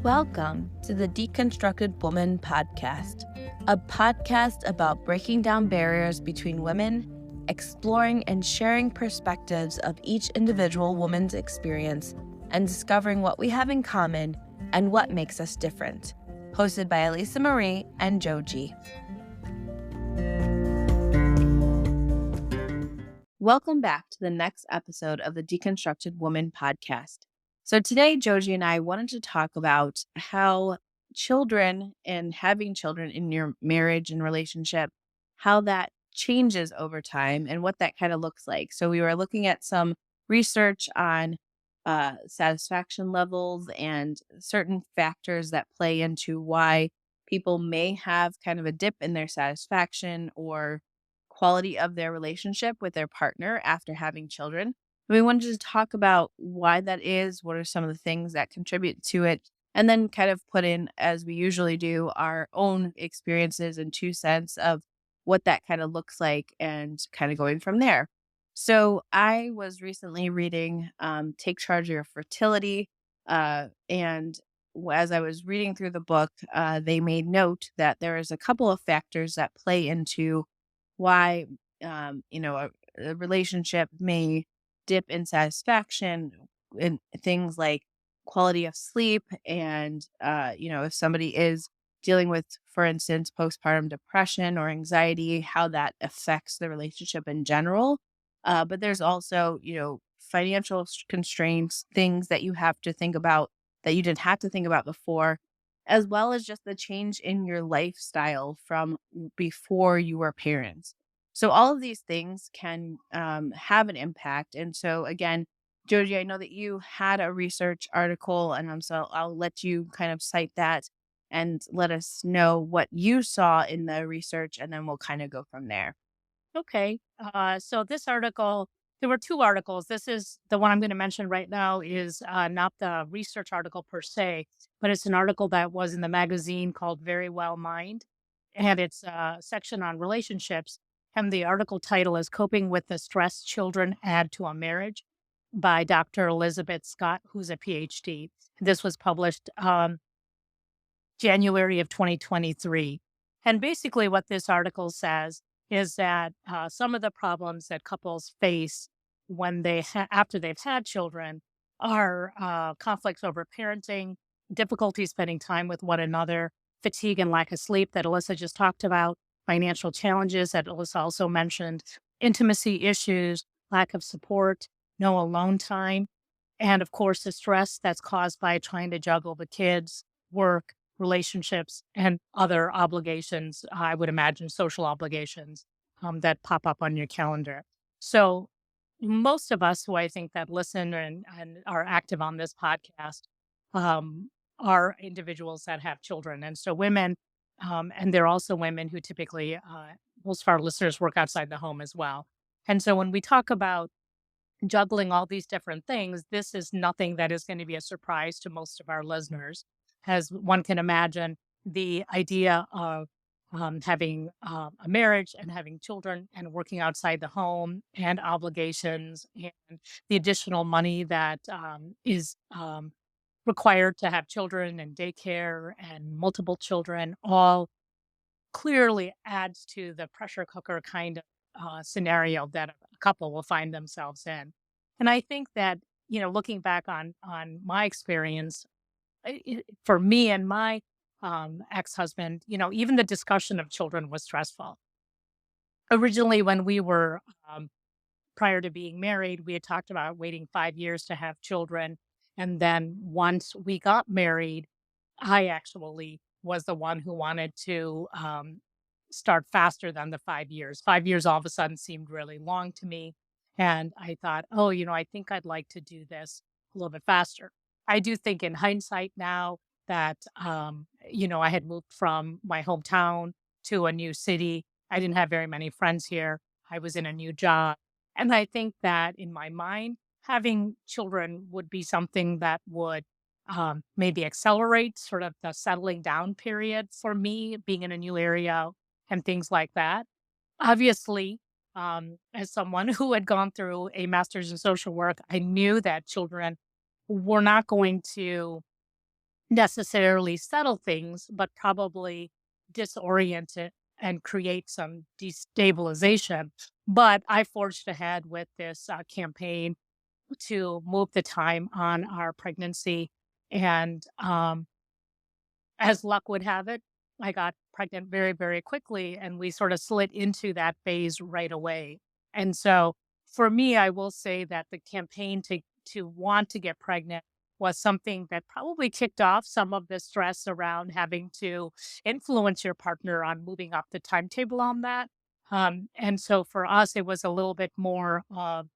Welcome to the Deconstructed Woman podcast, a podcast about breaking down barriers between women, exploring and sharing perspectives of each individual woman's experience, and discovering what we have in common and what makes us different. Hosted by Elisa Marie and Joji. Welcome back to the next episode of the Deconstructed Woman podcast. So today, Joji and I wanted to talk about how children and having children in your marriage and relationship, how that changes over time and what that kind of looks like. So we were looking at some research on satisfaction levels and certain factors that play into why people may have kind of a dip in their satisfaction or quality of their relationship with their partner after having children. We wanted to talk about why that is, what are some of the things that contribute to it, and then kind of put in, as we usually do, our own experiences and 2 cents of what that kind of looks like and kind of going from there. So I was recently reading Take Charge of Your Fertility. As I was reading through the book, they made note that there is a couple of factors that play into why, a relationship may dip in satisfaction in things like quality of sleep and if somebody is dealing with, for instance, postpartum depression or anxiety, how that affects the relationship in general. But there's also financial constraints, things that you have to think about that you didn't have to think about before, as well as just the change in your lifestyle from before you were parents. So all of these things can have an impact. And so again, Joji, I know that you had a research article, and so I'll let you kind of cite that and let us know what you saw in the research, and then we'll kind of go from there. Okay. So this article, there were two articles. This is the one I'm going to mention right now is not the research article per se, but it's an article that was in the magazine called Very Well Mind. And it's a section on relationships. And the article title is Coping with the Stress Children Add to a Marriage by Dr. Elizabeth Scott, who's a PhD. This was published January of 2023. And basically, what this article says is that some of the problems that couples face when after they've had children are conflicts over parenting, difficulty spending time with one another, fatigue and lack of sleep that Alyssa just talked about, financial challenges that Alyssa also mentioned, intimacy issues, lack of support, no alone time, and of course, the stress that's caused by trying to juggle the kids, work, relationships, and other obligations, I would imagine social obligations that pop up on your calendar. So, most of us who I think that listen and are active on this podcast um, are individuals that have children. And so, women, and there are also women who typically, most of our listeners work outside the home as well. And so, when we talk about juggling all these different things, this is nothing that is going to be a surprise to most of our listeners. As one can imagine, the idea of having a marriage and having children and working outside the home and obligations and the additional money that is required to have children and daycare and multiple children all clearly adds to the pressure cooker kind of scenario that a couple will find themselves in. And I think that, looking back on my experience, for me and my ex-husband, even the discussion of children was stressful. Originally, when we were prior to being married, we had talked about waiting 5 years to have children. And then once we got married, I actually was the one who wanted to start faster than the 5 years. 5 years all of a sudden seemed really long to me. And I thought, oh, I think I'd like to do this a little bit faster. I do think in hindsight now that, I had moved from my hometown to a new city. I didn't have very many friends here. I was in a new job. And I think that in my mind, having children would be something that would maybe accelerate sort of the settling down period for me, being in a new area and things like that. Obviously, as someone who had gone through a master's in social work, I knew that children were not going to necessarily settle things, but probably disorient it and create some destabilization. But I forged ahead with this campaign to move the time on our pregnancy. And as luck would have it, I got pregnant very, very quickly, and we sort of slid into that phase right away. And so for me, I will say that the campaign to want to get pregnant was something that probably kicked off some of the stress around having to influence your partner on moving up the timetable on that. And so for us, it was a little bit more of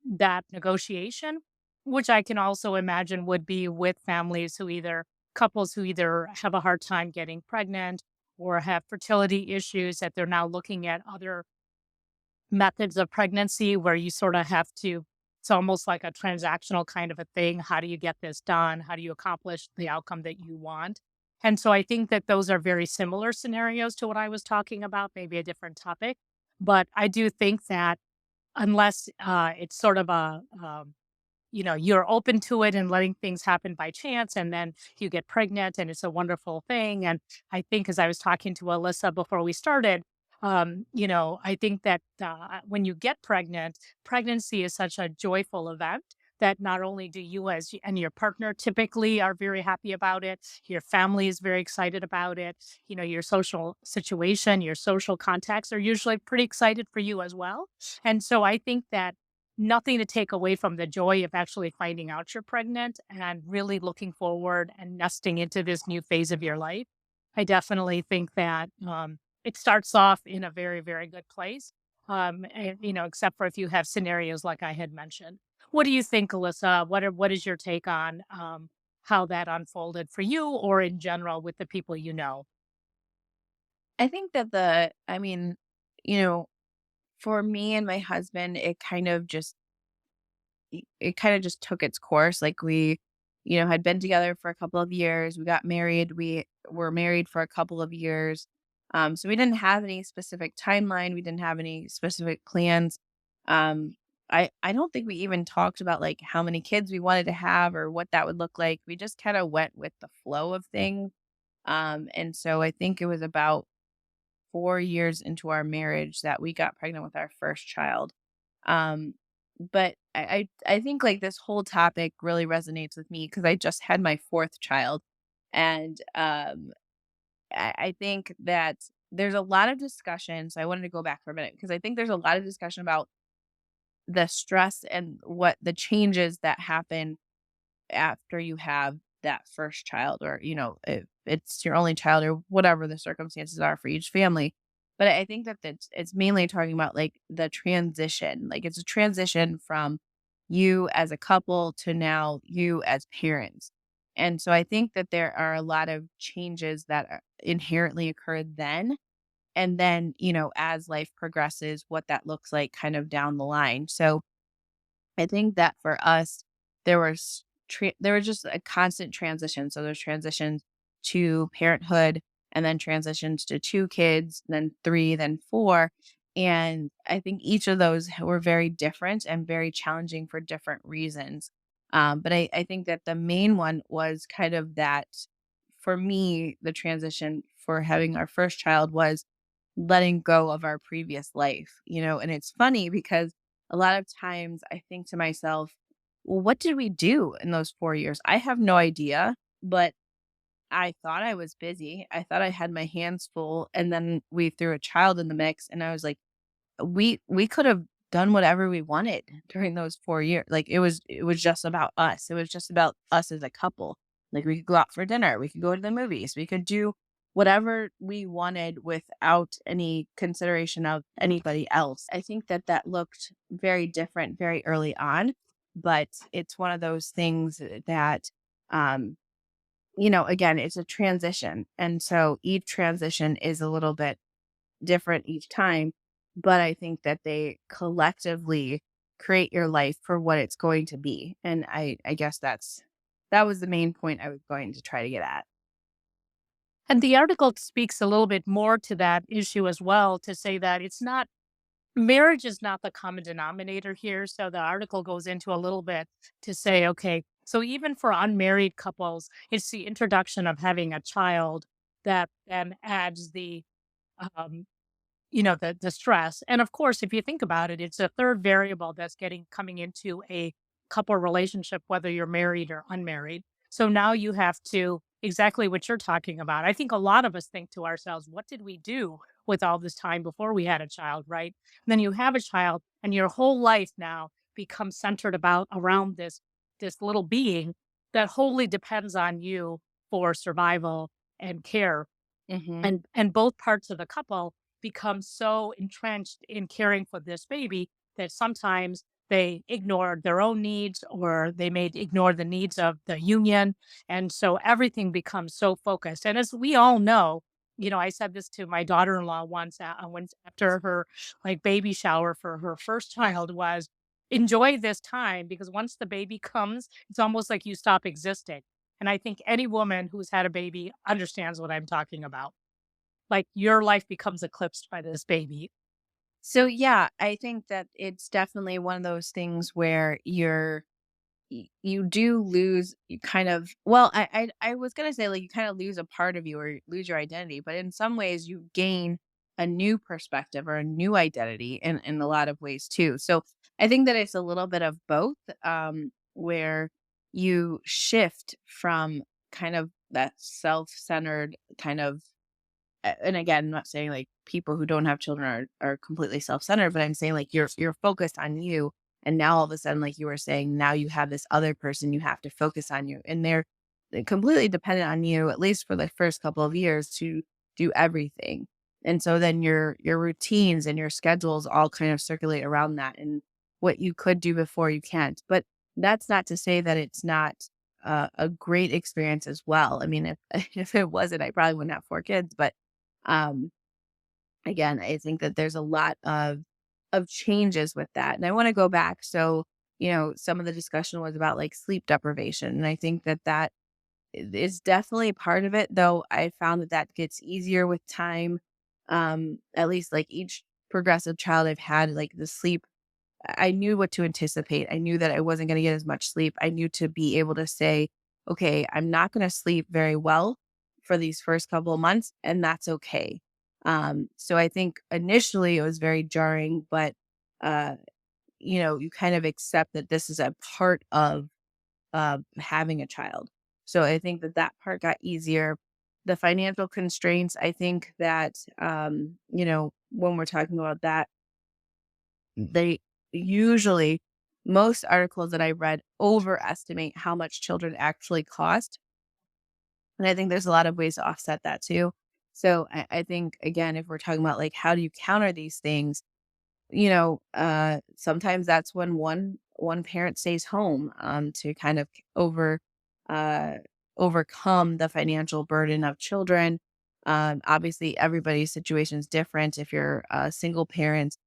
that negotiation, which I can also imagine would be with families who either couples who either have a hard time getting pregnant or have fertility issues that they're now looking at other methods of pregnancy where you sort of have to, it's almost like a transactional kind of a thing. How do you get this done? How do you accomplish the outcome that you want? And so I think that those are very similar scenarios to what I was talking about, maybe a different topic. But I do think that unless it's sort of you're open to it and letting things happen by chance, and then you get pregnant and it's a wonderful thing. And I think as I was talking to Alyssa before we started, I think that when you get pregnant, pregnancy is such a joyful event that not only do you and your partner typically are very happy about it, your family is very excited about it, your social situation, your social contacts are usually pretty excited for you as well. And so I think that nothing to take away from the joy of actually finding out you're pregnant and really looking forward and nesting into this new phase of your life. I definitely think that it starts off in a very, very good place. Except for if you have scenarios like I had mentioned. What do you think, Alyssa? What is your take on how that unfolded for you or in general with the people you know? I think that I mean, you know, for me and my husband, it kind of just took its course. Like we, had been together for a couple of years. We got married. We were married for a couple of years. So we didn't have any specific timeline. We didn't have any specific plans. Um, I don't think we even talked about like how many kids we wanted to have or what that would look like. We just kind of went with the flow of things. And so I think it was about 4 years into our marriage that we got pregnant with our first child. Um, but I think like this whole topic really resonates with me because I just had my fourth child, and I think that there's a lot of discussion. So I wanted to go back for a minute because I think there's a lot of discussion about the stress and what the changes that happen after you have that first child, or if it's your only child or whatever the circumstances are for each family. But I think that it's mainly talking about like the transition, like it's a transition from you as a couple to now you as parents. And so I think that there are a lot of changes that inherently occur then, and then as life progresses what that looks like kind of down the line. So I think that for us, there was just a constant transition. So there's transitions to parenthood, and then transitions to 2 kids, then 3, then 4. And I think each of those were very different and very challenging for different reasons. But I think that the main one was kind of that for me, the transition for having our first child was letting go of our previous life. And it's funny because a lot of times I think to myself, well, what did we do in those 4 years? I have no idea, but I thought I was busy. I thought I had my hands full. And then we threw a child in the mix, and I was like, we could have done whatever we wanted during those 4 years. Like it was just about us. It was just about us as a couple. Like we could go out for dinner, we could go to the movies, we could do whatever we wanted without any consideration of anybody else. I think that that looked very different very early on, but it's one of those things that um again, it's a transition. And so each transition is a little bit different each time, but I think that they collectively create your life for what it's going to be. And I guess that was the main point I was going to try to get at. And the article speaks a little bit more to that issue as well to say that it's not marriage is not the common denominator here. So the article goes into a little bit to say, okay, So even for unmarried couples, it's the introduction of having a child that then adds um, the stress. And of course, if you think about it, it's a third variable that's getting coming into a couple relationship, whether you're married or unmarried. So now you have to exactly what you're talking about. I think a lot of us think to ourselves, what did we do with all this time before we had a child, right? And then you have a child and your whole life now becomes centered about around this little being that wholly depends on you for survival and care, Mhm. and both parts of the couple become so entrenched in caring for this baby that sometimes they ignore their own needs, or they may ignore the needs of the union, and so everything becomes so focused. And as we all know, I said this to my daughter-in-law once, once after her like baby shower for her first child, was enjoy this time, because once the baby comes, it's almost like you stop existing. And I think any woman who's had a baby understands what I'm talking about. Like, your life becomes eclipsed by this baby. So yeah, I think that it's definitely one of those things where you do lose you kind of well, I was gonna say like you kind of lose a part of you or lose your identity, but in some ways you gain a new perspective or a new identity in a lot of ways too. So I think that it's a little bit of both, where you shift from kind of that self-centered kind of and again, I'm not saying like people who don't have children are completely self-centered, but I'm saying like you're focused on you. And now all of a sudden, like you were saying, now you have this other person you have to focus on you. And they're completely dependent on you, at least for the first couple of years, to do everything. And so then your routines and your schedules all kind of circulate around that and what you could do before you can't. But that's not to say that it's not a great experience as well. I mean, if if it wasn't, I probably wouldn't have 4 kids. But um, again, I think that there's a lot of changes with that. And I want to go back. So, some of the discussion was about like sleep deprivation. And I think that is definitely part of it, though I found that that gets easier with time. At least like each progressive child I've had, like the sleep, I knew what to anticipate. I knew that I wasn't going to get as much sleep. I knew to be able to say, okay, I'm not going to sleep very well for these first couple of months, and that's okay. So I think initially it was very jarring, but uh, you kind of accept that this is a part of having a child. So I think that that part got easier. The financial constraints, I think that when we're talking about that, they usually most articles that I read overestimate how much children actually cost. And I think there's a lot of ways to offset that too. So I think again, if we're talking about like how do you counter these things, sometimes that's when one parent stays home to kind of uh overcome the financial burden of children. Obviously everybody's situation is different. If you're a single parent,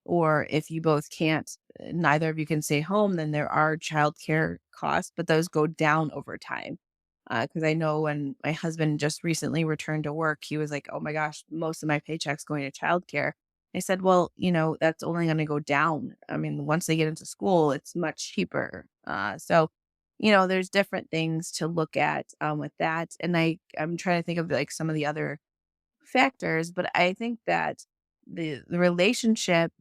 or if you both can't, neither of you can stay home, then there are childcare costs, but those go down over time. Because I know when my husband just recently returned to work, he was like, "Oh my gosh, most of my paycheck's going to childcare." I said, "Well, that's only going to go down. I mean, once they get into school, it's much cheaper." So, there's different things to look at with that, and I'm trying to think of like some of the other factors, but I think that the relationship,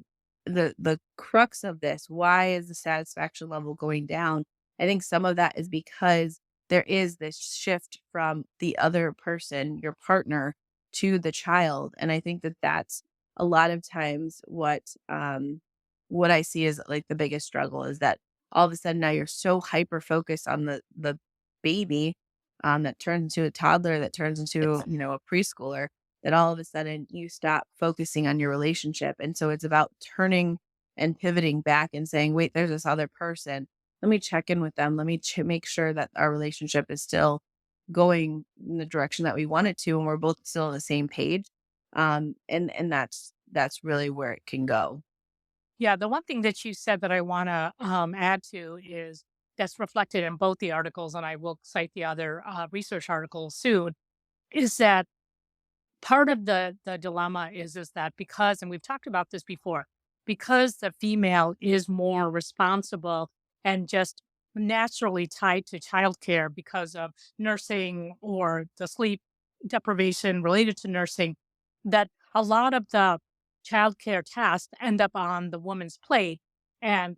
the crux of this, why is the satisfaction level going down? I think some of that is because there is this shift from the other person, your partner, to the child, and I think that that's a lot of times what I see is like the biggest struggle is that all of a sudden now you're so hyper focused on the baby that turns into a toddler, that turns into a preschooler, that all of a sudden you stop focusing on your relationship. And so it's about turning and pivoting back and saying, wait, there's this other person. Let me check in with them. Let me make sure that our relationship is still going in the direction that we want it to, and we're both still on the same page. And that's really where it can go. Yeah, the one thing that you said that I wanna, add to is that's reflected in both the articles, and I will cite the other, research articles soon, is that part of the dilemma is that because, and we've talked about this before, because the female is more responsible and just naturally tied to childcare because of nursing or the sleep deprivation related to nursing, that a lot of the childcare tasks end up on the woman's plate. And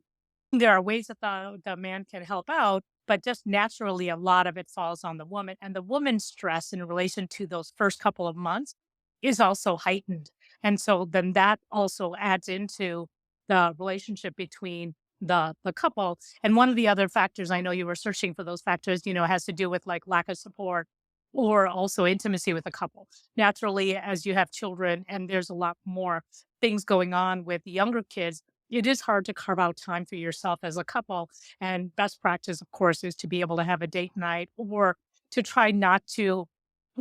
there are ways that the man can help out, but just naturally, a lot of it falls on the woman. And the woman's stress in relation to those first couple of months is also heightened. And so then that also adds into the relationship between the couple. And one of the other factors, I know you were searching for those factors, has to do with like lack of support or also intimacy with a couple. Naturally, as you have children and there's a lot more things going on with younger kids, it is hard to carve out time for yourself as a couple. And best practice, of course, is to be able to have a date night or to try not to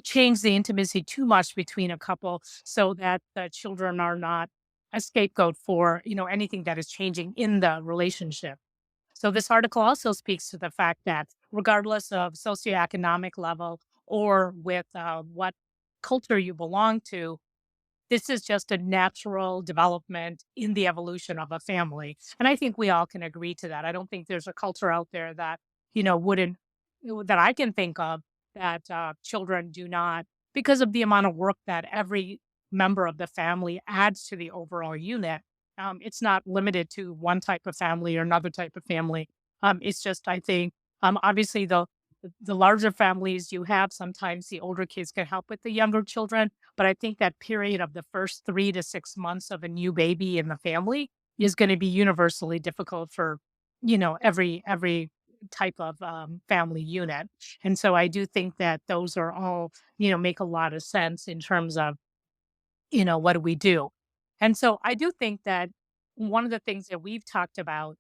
change the intimacy too much between a couple so that the children are not a scapegoat for, anything that is changing in the relationship. So this article also speaks to the fact that regardless of socioeconomic level or with what culture you belong to, this is just a natural development in the evolution of a family. And I think we all can agree to that. I don't think there's a culture out there that, wouldn't, that I can think of that children do not, because of the amount of work that every member of the family adds to the overall unit. It's not limited to one type of family or another type of family. It's just, I think, obviously the larger families you have, sometimes the older kids can help with the younger children. But I think that period of the first 3 to 6 months of a new baby in the family is going to be universally difficult for, every type of family unit. And so I do think that those are all, make a lot of sense in terms of, what do we do? And so I do think that one of the things that we've talked about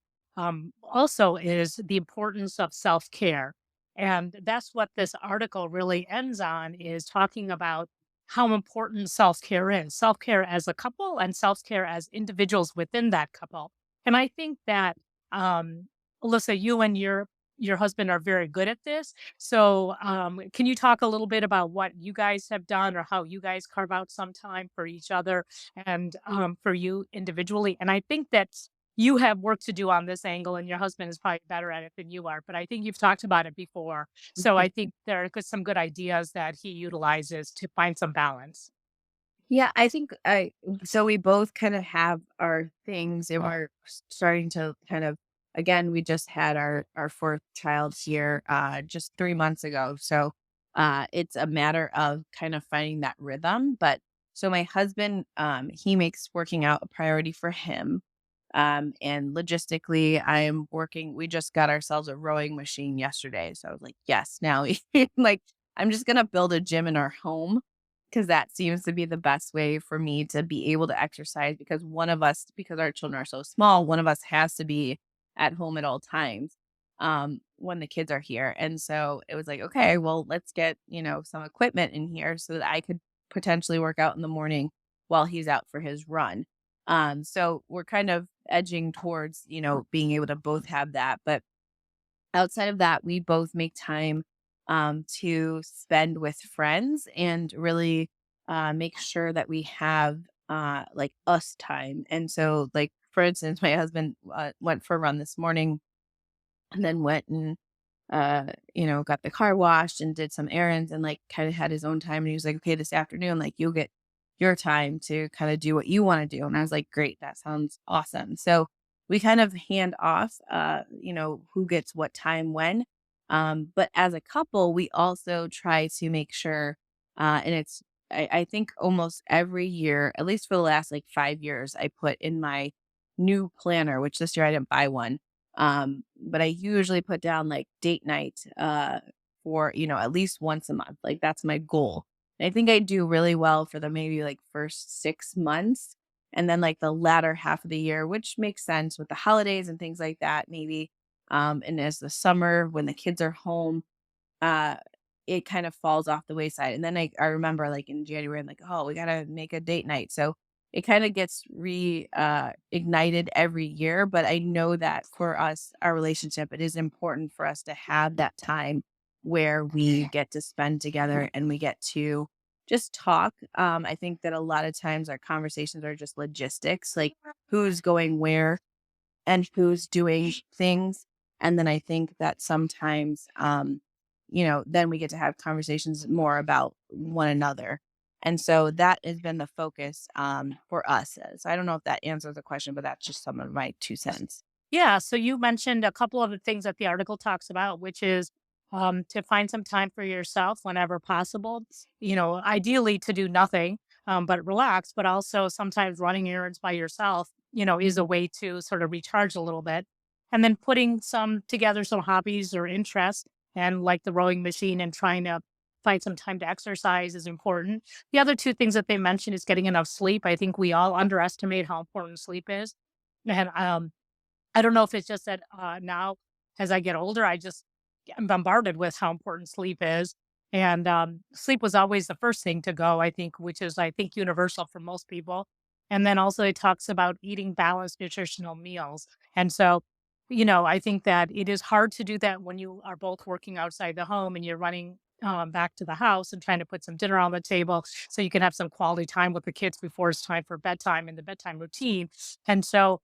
also is the importance of self care. And that's what this article really ends on is talking about how important self care is self care as a couple and self care as individuals within that couple. And I think that, um, Alyssa, you and your husband are very good at this. So, can you talk a little bit about what you guys have done or how you guys carve out some time for each other and for you individually? And I think that you have work to do on this angle, and your husband is probably better at it than you are. But I think you've talked about it before. So I think there are some good ideas that he utilizes to find some balance. Yeah, I think I so we both kind of have our things and we're starting to kind of again, we just had our fourth child here just 3 months ago. So it's a matter of kind of finding that rhythm, but so my husband he makes working out a priority for him. And logistically, I'm working we just got ourselves a rowing machine yesterday. So I was like, yes, now like I'm just going to build a gym in our home because that seems to be the best way for me to be able to exercise because one of us because our children are so small, one of us has to be at home at all times when the kids are here. And so it was like, okay, well, let's get, some equipment in here so that I could potentially work out in the morning while he's out for his run. So we're kind of edging towards, being able to both have that. But outside of that, we both make time to spend with friends and really make sure that we have like us time. And so, like, for instance, my husband went for a run this morning and then went and got the car washed and did some errands and like kind of had his own time. And he was like, okay, this afternoon, like you'll get your time to kind of do what you want to do. And I was like, great, that sounds awesome. So we kind of hand off, who gets what time when. But as a couple, we also try to make sure, I think almost every year, at least for the last like 5 years, I put in my new planner, which this year I didn't buy one but I usually put down like date night for, at least once a month. Like that's my goal. And I think I do really well for the maybe like first 6 months. And then like the latter half of the year, which makes sense with the holidays and things like that, maybe. And as the summer when the kids are home, uh it kind of falls off the wayside. And then I remember like in January, I'm like, oh, we gotta make a date night. So it kind of gets re ignited every year. But I know that for us, our relationship, it is important for us to have that time where we get to spend together and we get to just talk. I think that a lot of times our conversations are just logistics, like who's going where and who's doing things. And then I think that sometimes, then we get to have conversations more about one another. And so that has been the focus for us. So I don't know if that answers the question, but that's just some of my 2 cents. Yeah. So you mentioned a couple of the things that the article talks about, which is to find some time for yourself whenever possible. Ideally to do nothing, but relax, but also sometimes running errands by yourself, is a way to sort of recharge a little bit. And then putting some hobbies or interests and like the rowing machine and trying to find some time to exercise is important. The other two things that they mentioned is getting enough sleep. I think we all underestimate how important sleep is. And I don't know if it's just that, now as I get older, I just am bombarded with how important sleep is. And, sleep was always the first thing to go, I think, which is, I think, universal for most people. And then also it talks about eating balanced nutritional meals. And so, I think that it is hard to do that when you are both working outside the home and you're running, back to the house and trying to put some dinner on the table so you can have some quality time with the kids before it's time for bedtime and the bedtime routine. And so,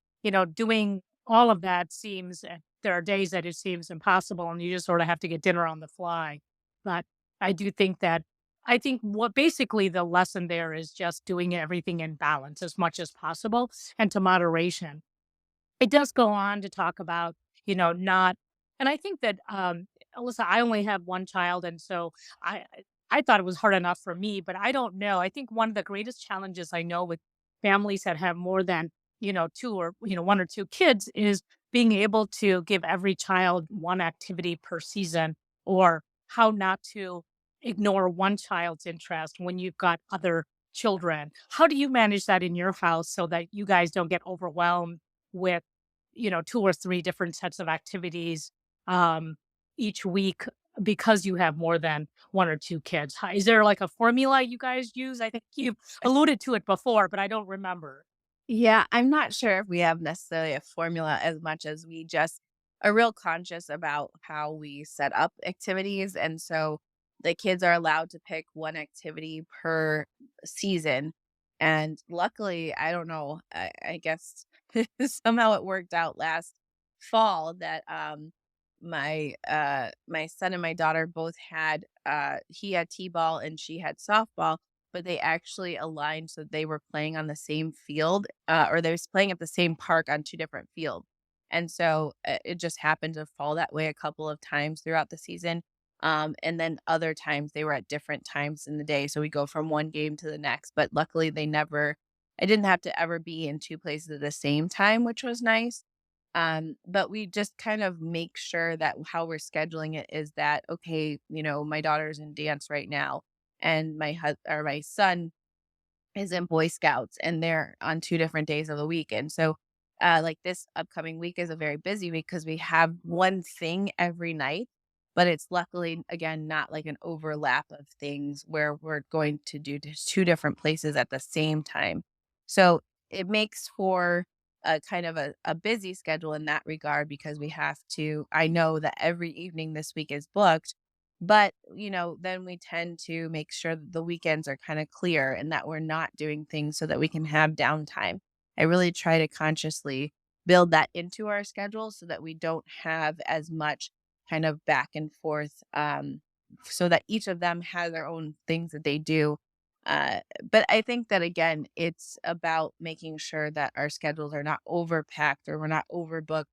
doing all of that there are days that it seems impossible and you just sort of have to get dinner on the fly. But I do think that I think what basically the lesson there is just doing everything in balance as much as possible and to moderation. It does go on to talk about, not and I think that, Alyssa, I only have one child, and so I I thought it was hard enough for me, but I don't know. I think one of the greatest challenges I know with families that have more than, 2 or, 1 or 2 kids is being able to give every child one activity per season or how not to ignore one child's interest when you've got other children. How do you manage that in your house so that you guys don't get overwhelmed with 2 or 3 different sets of activities, um, each week because you have more than 1 or 2 kids? Ho Is there, like, a formula you guys use? I think you've alluded to it before, but I don't remember. Yeah, I'm not sure if we have necessarily a formula as much as we just are real conscious about how we set up activities. And so the kids are allowed to pick one activity per season. And luckily, I don't know, I guess somehow it worked out last fall that my son and my daughter both had he had t-ball and she had softball, but they actually aligned so they were playing on the same field, or they was playing at the same park on 2 different fields. And so, it just happened to fall that way a couple of times throughout the season, and then other times they were at different times in the day, so we go from one game to the next, but luckily I didn't have to ever be in 2 places at the same time, which was nice. But we just kind of make sure that how we're scheduling it is that, okay, my daughter's in dance right now and my son is in Boy Scouts and they're on 2 different days of the week. And so like this upcoming week is a very busy week because we have one thing every night, but it's luckily again not like an overlap of things where we're going to do 2 different places at the same time. So it makes for a kind of a busy schedule in that regard because I know that every evening this week is booked, but, then we tend to make sure that the weekends are kind of clear and that we're not doing things so that we can have downtime. I really try to consciously build that into our schedule so that we don't have as much kind of back and forth, so that each of them has their own things that they do. But I think that again, it's about making sure that our schedules are not overpacked or we're not overbooked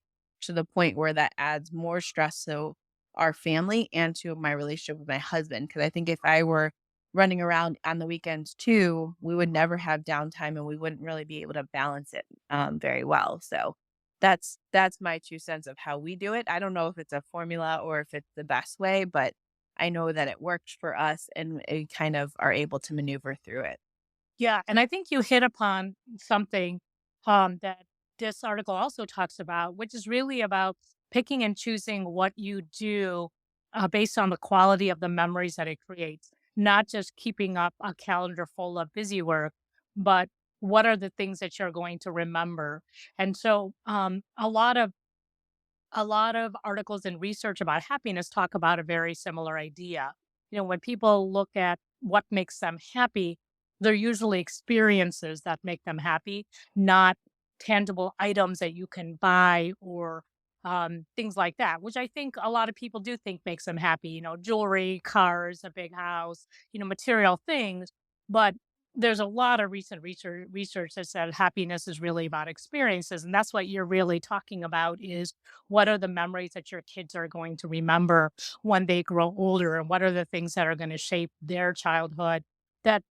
to the point where that adds more stress to our family and to my relationship with my husband. Because I think if I were running around on the weekends too, we would never have downtime and we wouldn't really be able to balance it very well. So that's my 2 cents of how we do it. I don't know if it's a formula or if it's the best way, but I know that it worked for us and we kind of are able to maneuver through it. Yeah, and I think you hit upon something, that this article also talks about, which is really about picking and choosing what you do, based on the quality of the memories that it creates, not just keeping up a calendar full of busy work, but what are the things that you're going to remember. And so, a lot of articles and research about happiness talk about a very similar idea. When people look at what makes them happy, they're usually experiences that make them happy, not tangible items that you can buy or things like that, which I think a lot of people do think makes them happy, jewelry, cars, a big house, material things. But there's a lot of recent research that said happiness is really about experiences. And that's what you're really talking about is what are the memories that your kids are going to remember when they grow older, and what are the things that are going to shape their childhood that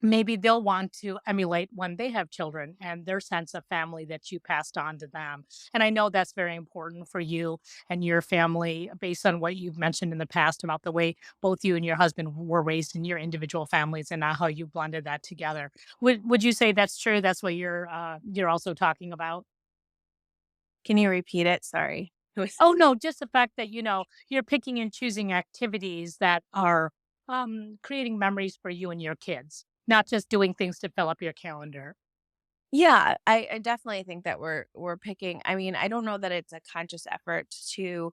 maybe they'll want to emulate when they have children and their sense of family that you passed on to them. And I know that's very important for you and your family based on what you've mentioned in the past about the way both you and your husband were raised in your individual families and now how you blended that together. Would you say that's true? That's what you're also talking about? Can you repeat it? Sorry. It was Oh no, just the fact that you're picking and choosing activities that are creating memories for you and your kids, not just doing things to fill up your calendar. Yeah, I definitely think that we're picking, I mean, I don't know that it's a conscious effort to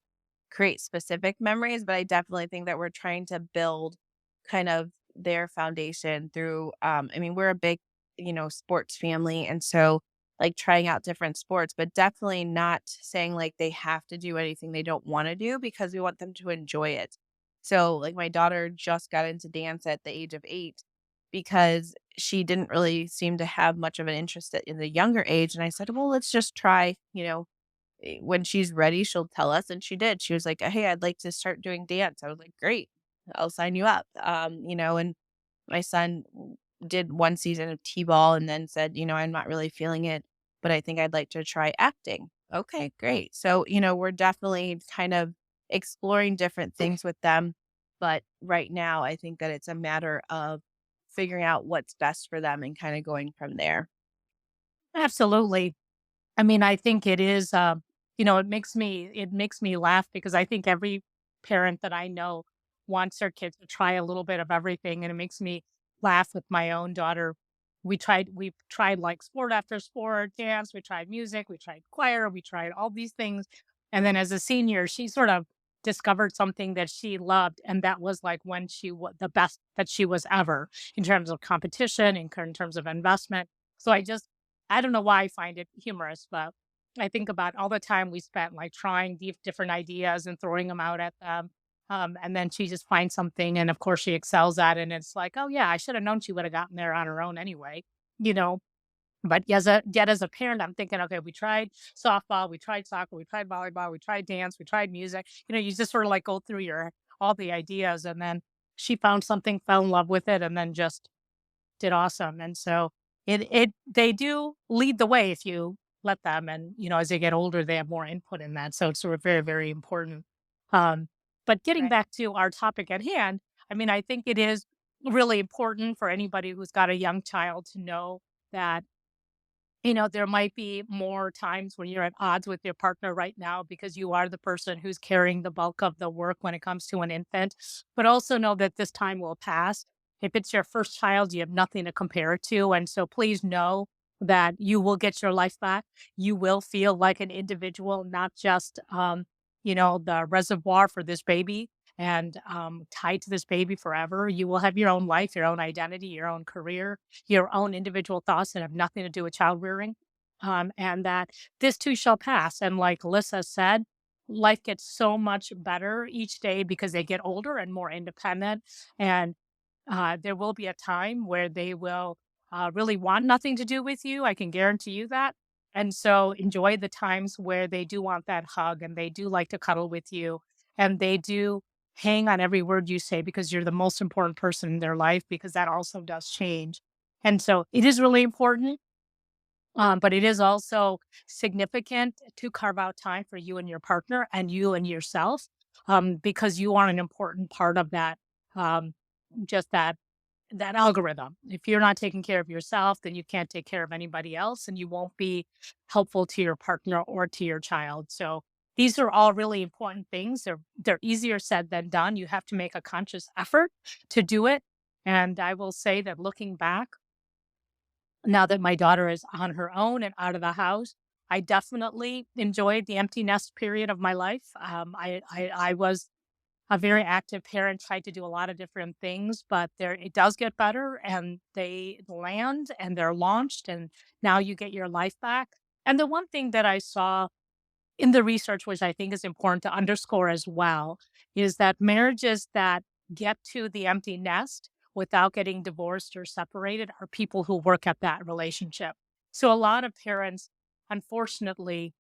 create specific memories, but I definitely think that we're trying to build kind of their foundation through, I mean, we're a big, sports family, and so, like, trying out different sports, but definitely not saying, like, they have to do anything they don't wanna do because we want them to enjoy it. So, like, my daughter just got into dance at the age of 8 because she didn't really seem to have much of an interest in the younger age, and I said, "Well, let's just try, when she's ready, she'll tell us," and she did. She was like, "Hey, I'd like to start doing dance." I was like, "Great. I'll sign you up." And my son did one season of T-ball and then said, "I'm not really feeling it, but I think I'd like to try acting." Okay, great. So, we're definitely kind of exploring different things with them, but right now I think that it's a matter of figuring out what's best for them and kinda going from there. Absolutely. I mean, I think it is, it makes me laugh because I think every parent that I know wants their kids to try a little bit of everything, and it makes me laugh with my own daughter. We tried like sport after sport, dance, we tried music, we tried choir, we tried all these things, and then as a senior, she sort of discovered something that she loved, and that was like when she was the best that she was ever in terms of competition, in terms of investment. So I don't know why I find it humorous, but I think about all the time we spent like trying different ideas and throwing them out at them. And then she just finds something, and of course she excels at it. And it's like, oh yeah, I should have known she would have gotten there on her own anyway, you know. But yet as a parent, I'm thinking, okay, we tried softball, we tried soccer, we tried volleyball, we tried dance, we tried music. You just sort of like go through your all the ideas, and then she found something, fell in love with it, and then just did awesome. And so they do lead the way if you let them. And as they get older, they have more input in that. So it's sort of very, very important. Um, but getting Right. back to our topic at hand, I mean, I think it is really important for anybody who's got a young child to know that there might be more times when you're at odds with your partner right now because you are the person who's carrying the bulk of the work when it comes to an infant. But also know that this time will pass. If it's your first child, you have nothing to compare it to. And so please know that you will get your life back. You will feel like an individual, not just, the reservoir for this baby and tied to this baby forever. You will have your own life, your own identity, your own career, your own individual thoughts that have nothing to do with child rearing. And that this too shall pass. And like Alyssa said, life gets so much better each day because they get older and more independent. And there will be a time where they will really want nothing to do with you. I can guarantee you that. And so enjoy the times where they do want that hug and they do like to cuddle with you and they do hang on every word you say because you're the most important person in their life because that also does change. And so it is really important, but it is also significant to carve out time for you and your partner and you and yourself because you are an important part of that, um, just that algorithm. If you're not taking care of yourself, then you can't take care of anybody else and you won't be helpful to your partner or to your child. So these are all really important things. They're easier said than done. You have to make a conscious effort to do it. And I will say that looking back, now that my daughter is on her own and out of the house, I definitely enjoyed the empty nest period of my life. I was a very active parent, tried to do a lot of different things, but there it does get better and they land and they're launched and now you get your life back. And the one thing that I saw in the research, which I think is important to underscore as well, is that marriages that get to the empty nest without getting divorced or separated are people who work at that relationship. So a lot of parents, unfortunately,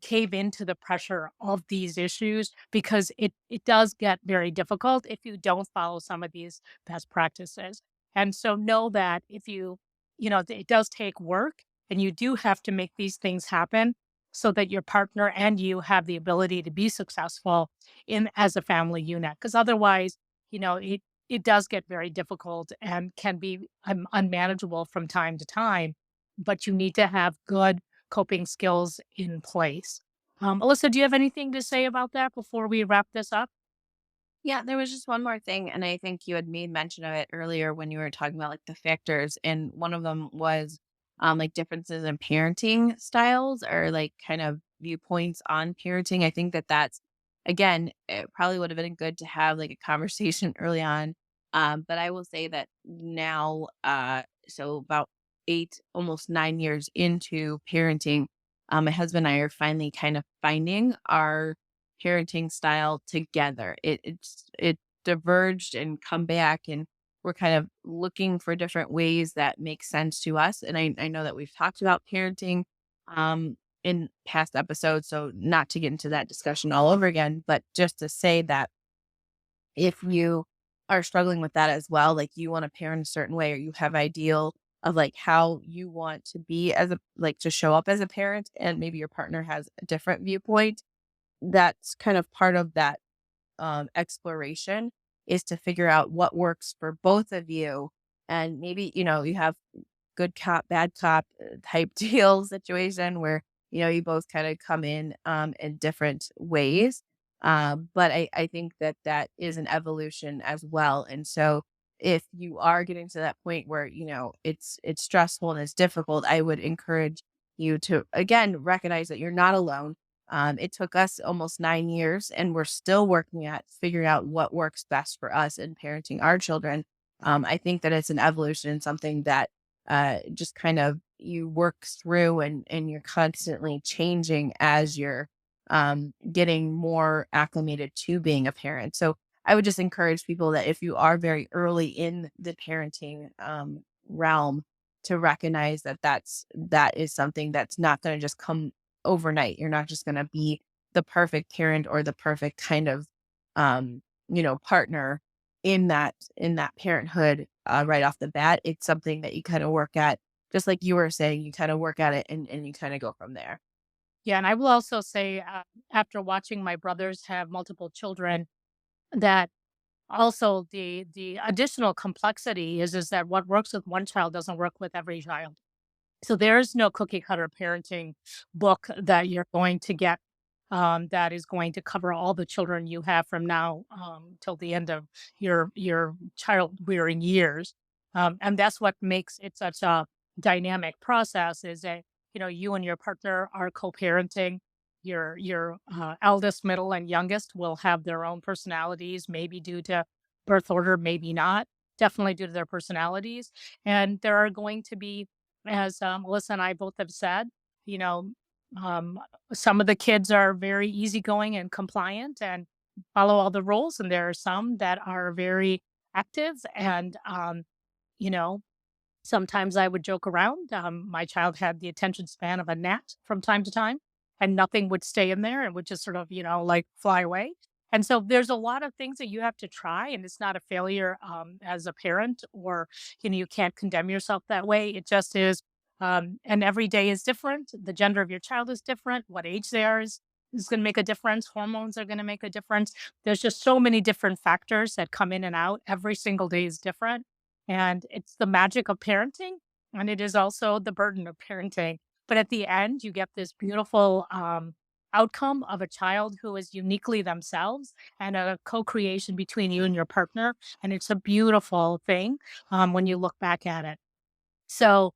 cave into the pressure of these issues because it does get very difficult if you don't follow some of these best practices. And so know that if it does take work and you do have to make these things happen so that your partner and you have the ability to be successful in as a family unit. Because otherwise, it does get very difficult and can be unmanageable from time to time. But you need to have good coping skills in place. Alyssa, do you have anything to say about that before we wrap this up? Yeah, there was just one more thing, and I think you had made mention of it earlier when you were talking about like the factors, and one of them was like differences in parenting styles or like kind of viewpoints on parenting. I think that that's again, it probably would have been good to have like a conversation early on. But I will say that now, so about 8, almost 9 years into parenting, my husband and I are finally kind of finding our parenting style together. It diverged and come back, and we're kind of looking for different ways that make sense to us. And I know that we've talked about parenting in past episodes, so not to get into that discussion all over again, but just to say that if you are struggling with that as well, like you want to parent a certain way or you have ideal of like how you want to be as a like to show up as a parent and maybe your partner has a different viewpoint, that's kind of part of that exploration is to figure out what works for both of you. And maybe, you have good cop, bad cop type deal situation where, you both kind of come in different ways. But I think that that is an evolution as well. And so if you are getting to that point where, it's stressful and it's difficult, I would encourage you to, again, recognize that you're not alone. It took us almost 9 years, and we're still working at figuring out what works best for us in parenting our children. I think that it's an evolution, something that just kind of you work through, and you're constantly changing as you're getting more acclimated to being a parent. So I would just encourage people that if you are very early in the parenting realm, to recognize that that is something that's not going to just come overnight. You're not just going to be the perfect parent or the perfect kind of partner in that parenthood right off the bat. It's something that you kind of work at, just like you were saying, you kind of work at it, and you kind of go from there. Yeah, and I will also say, after watching my brothers have multiple children, that also the additional complexity is that what works with one child doesn't work with every child. So there's no cookie cutter parenting book that you're going to get that is going to cover all the children you have from now till the end of your child rearing years. And that's what makes it such a dynamic process is that you and your partner are co-parenting. Your eldest, middle, and youngest will have their own personalities, maybe due to birth order, maybe not. Definitely due to their personalities, and there are going to be as, Melissa and I both have said, you know, um, some of the kids are very easygoing and compliant and follow all the rules, and there are some that are very active and, you know, sometimes I would joke around. My child had the attention span of a gnat from time to time, and nothing would stay in there. It would just sort of, like fly away. And so there's a lot of things that you have to try, and it's not a failure as a parent, or you can't condemn yourself that way. It just is, and every day is different. The gender of your child is different. What age they are is going to make a difference. Hormones are going to make a difference. There's just so many different factors that come in and out. Every single day is different. And it's the magic of parenting, and it is also the burden of parenting. But at the end, you get this beautiful outcome of a child who is uniquely themselves and a co creation between you and your partner. And it's a beautiful thing when you look back at it. So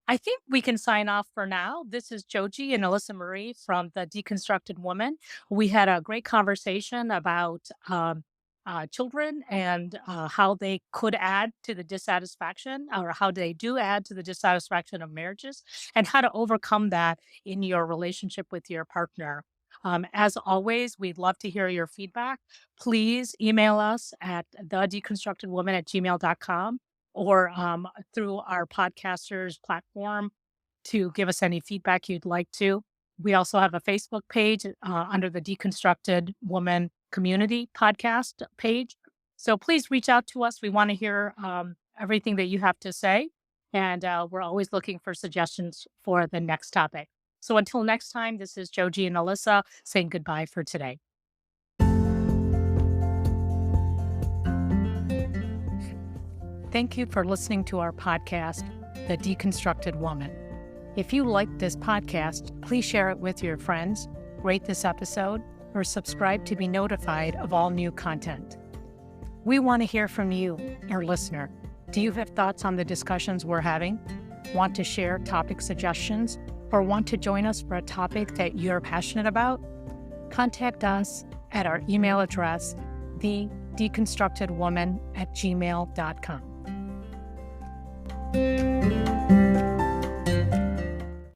I think we can sign off for now. This is Joji and Alyssa Marie from The Deconstructed Woman. We had a great conversation about children and how they could add to the dissatisfaction, or how they do add to the dissatisfaction of marriages, and how to overcome that in your relationship with your partner. As always, we'd love to hear your feedback. Please email us at thedeconstructedwoman@gmail.com, or through our podcasters platform to give us any feedback you'd like to. We also have a Facebook page under the Deconstructed Woman Community podcast page. So please reach out to us. We want to hear everything that you have to say. And we're always looking for suggestions for the next topic. So until next time, this is Joji and Alyssa saying goodbye for today. Thank you for listening to our podcast, The Deconstructed Woman. If you liked this podcast, please share it with your friends, rate this episode, or subscribe to be notified of all new content. We want to hear from you, our listener. Do you have thoughts on the discussions we're having? Want to share topic suggestions? Or want to join us for a topic that you're passionate about? Contact us at our email address, thedeconstructedwoman@gmail.com.